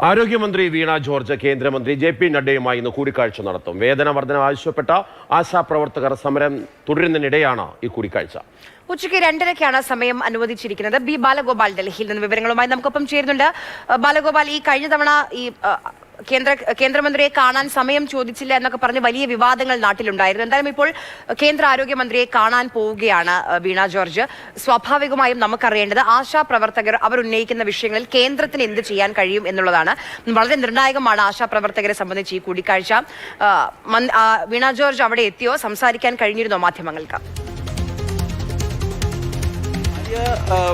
ആരോഗ്യമന്ത്രി വീണ ജോർജ് കേന്ദ്രമന്ത്രി ജെ.പി. നഡ്ഡയുമായി ഇന്ന് കൂടിക്കാഴ്ച നടത്തും. വേതന വർധന ആവശ്യപ്പെട്ട ആശാപ്രവർത്തകർ സമരം തുടരുന്നതിനിടെയാണ് ഈ കൂടിക്കാഴ്ച. ഉച്ചയ്ക്ക് 2:30 സമയം അനുവദിച്ചിരിക്കുന്നത്. ബി ബാലഗോപാൽ ഡൽഹിയിൽ നിന്ന് വിവരങ്ങളുമായി നമുക്കൊപ്പം ചേരുന്നുണ്ട്. ബാലഗോപാൽ, ഈ കഴിഞ്ഞ തവണ ഈ കേന്ദ്രമന്ത്രിയെ കാണാൻ സമയം ചോദിച്ചില്ല എന്നൊക്കെ പറഞ്ഞ് വലിയ വിവാദങ്ങൾ നാട്ടിലുണ്ടായിരുന്നു. എന്തായാലും ഇപ്പോൾ കേന്ദ്ര ആരോഗ്യമന്ത്രിയെ കാണാൻ പോവുകയാണ് വീണ ജോർജ്. സ്വാഭാവികമായും നമുക്കറിയേണ്ടത് ആശാപ്രവർത്തകർ അവർ ഉന്നയിക്കുന്ന വിഷയങ്ങളിൽ കേന്ദ്രത്തിന് എന്ത് ചെയ്യാൻ കഴിയും എന്നുള്ളതാണ്. വളരെ നിർണായകമാണ് ആശാപ്രവർത്തകരെ സംബന്ധിച്ച് ഈ കൂടിക്കാഴ്ച. വീണ ജോർജ് അവിടെ എത്തിയോ? സംസാരിക്കാൻ കഴിഞ്ഞിരുന്നോ മാധ്യമങ്ങൾക്ക്?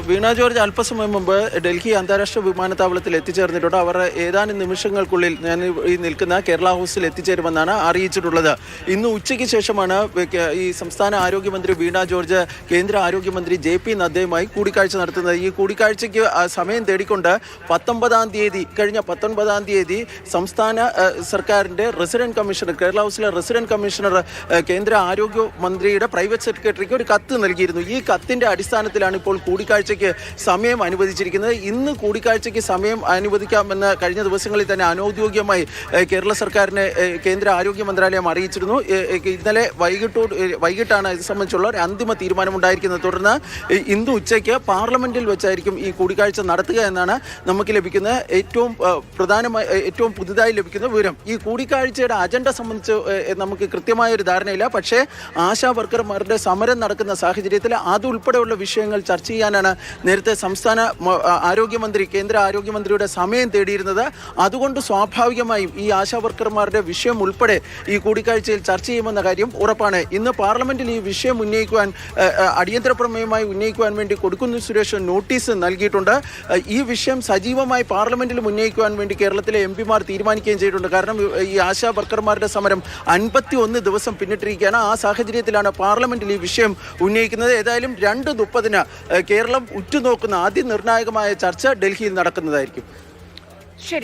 വീണ ജോർജ് അല്പസമയം മുമ്പ് ഡൽഹി അന്താരാഷ്ട്ര വിമാനത്താവളത്തിൽ എത്തിച്ചേർന്നിട്ടുണ്ട്. അവർ ഏതാനും നിമിഷങ്ങൾക്കുള്ളിൽ ഞാൻ ഈ നിൽക്കുന്ന കേരള ഹൗസിൽ എത്തിച്ചേരുമെന്നാണ് അറിയിച്ചിട്ടുള്ളത്. ഇന്ന് ഉച്ചയ്ക്ക് ശേഷമാണ് ഈ സംസ്ഥാന ആരോഗ്യമന്ത്രി വീണ ജോർജ് കേന്ദ്ര ആരോഗ്യമന്ത്രി ജെ.പി. നദ്ദയുമായി കൂടിക്കാഴ്ച നടത്തുന്നത്. ഈ കൂടിക്കാഴ്ചയ്ക്ക് സമയം തേടിക്കൊണ്ട് കഴിഞ്ഞ 19-ാം തീയതി സംസ്ഥാന സർക്കാരിൻ്റെ റെസിഡന്റ് കമ്മീഷണർ, കേരള ഹൗസിലെ റെസിഡന്റ് കമ്മീഷണർ കേന്ദ്ര ആരോഗ്യമന്ത്രിയുടെ പ്രൈവറ്റ് സെക്രട്ടറിക്ക് ഒരു കത്ത് നൽകിയിരുന്നു. ഈ കത്തിൻ്റെ അടിസ്ഥാനത്തിലാണ് ഇപ്പോൾ കൂടിക്കാഴ്ചയ്ക്ക് സമയം അനുവദിച്ചിരിക്കുന്നത്. ഇന്ന് കൂടിക്കാഴ്ചയ്ക്ക് സമയം അനുവദിക്കാമെന്ന് കഴിഞ്ഞ ദിവസങ്ങളിൽ തന്നെ അനൗദ്യോഗികമായി കേരള സർക്കാരിനെ കേന്ദ്ര ആരോഗ്യ മന്ത്രാലയം അറിയിച്ചിരുന്നു. ഇന്നലെ വൈകിട്ടാണ് ഇത് സംബന്ധിച്ചുള്ള ഒരു അന്തിമ തീരുമാനമുണ്ടായിരിക്കുന്നത്. തുടർന്ന് ഇന്ന് ഉച്ചയ്ക്ക് പാർലമെന്റിൽ വെച്ചായിരിക്കും ഈ കൂടിക്കാഴ്ച നടത്തുക എന്നാണ് നമുക്ക് ലഭിക്കുന്ന ഏറ്റവും പുതുതായി ലഭിക്കുന്ന വിവരം. ഈ കൂടിക്കാഴ്ചയുടെ അജണ്ട സംബന്ധിച്ച് നമുക്ക് കൃത്യമായ ഒരു ധാരണയില്ല. പക്ഷേ ആശാ വർക്കർമാരുടെ സമരം നടക്കുന്ന സാഹചര്യത്തിൽ അതുൾപ്പെടെയുള്ള വിഷയങ്ങൾ ചർച്ച ചെയ്യാനാണ് നേരത്തെ സംസ്ഥാന ആരോഗ്യമന്ത്രി, കേന്ദ്ര ആരോഗ്യമന്ത്രിയുടെ സമയം തേടിയിരുന്നത്. അതുകൊണ്ട് സ്വാഭാവികമായും ഈ ആശാ വർക്കർമാരുടെ വിഷയം ഉൾപ്പെടെ ഈ കൂടിക്കാഴ്ചയിൽ ചർച്ച ചെയ്യുമെന്ന കാര്യം ഉറപ്പാണ്. ഇന്ന് പാർലമെന്റിൽ ഈ വിഷയം അടിയന്തര പ്രമേയമായി ഉന്നയിക്കുവാൻ വേണ്ടി കൊടുക്കുന്ന സുരേഷ് നോട്ടീസ് നൽകിയിട്ടുണ്ട്. ഈ വിഷയം സജീവമായി പാർലമെന്റിൽ ഉന്നയിക്കുവാൻ വേണ്ടി കേരളത്തിലെ എംപിമാർ തീരുമാനിക്കുകയും ചെയ്തിട്ടുണ്ട്. കാരണം ഈ ആശാ വർക്കർമാരുടെ സമരം 51 ദിവസം പിന്നിട്ടിരിക്കുകയാണ്. ആ സാഹചര്യത്തിലാണ് പാർലമെന്റിൽ ഈ വിഷയം ഉന്നയിക്കുന്നത്. ഏതായാലും 2:30 കേരളം ഉറ്റുനോക്കുന്ന അതിനിർണായകമായ ചർച്ച ഡൽഹിയിൽ നടക്കുന്നതായിരിക്കും. ശരി.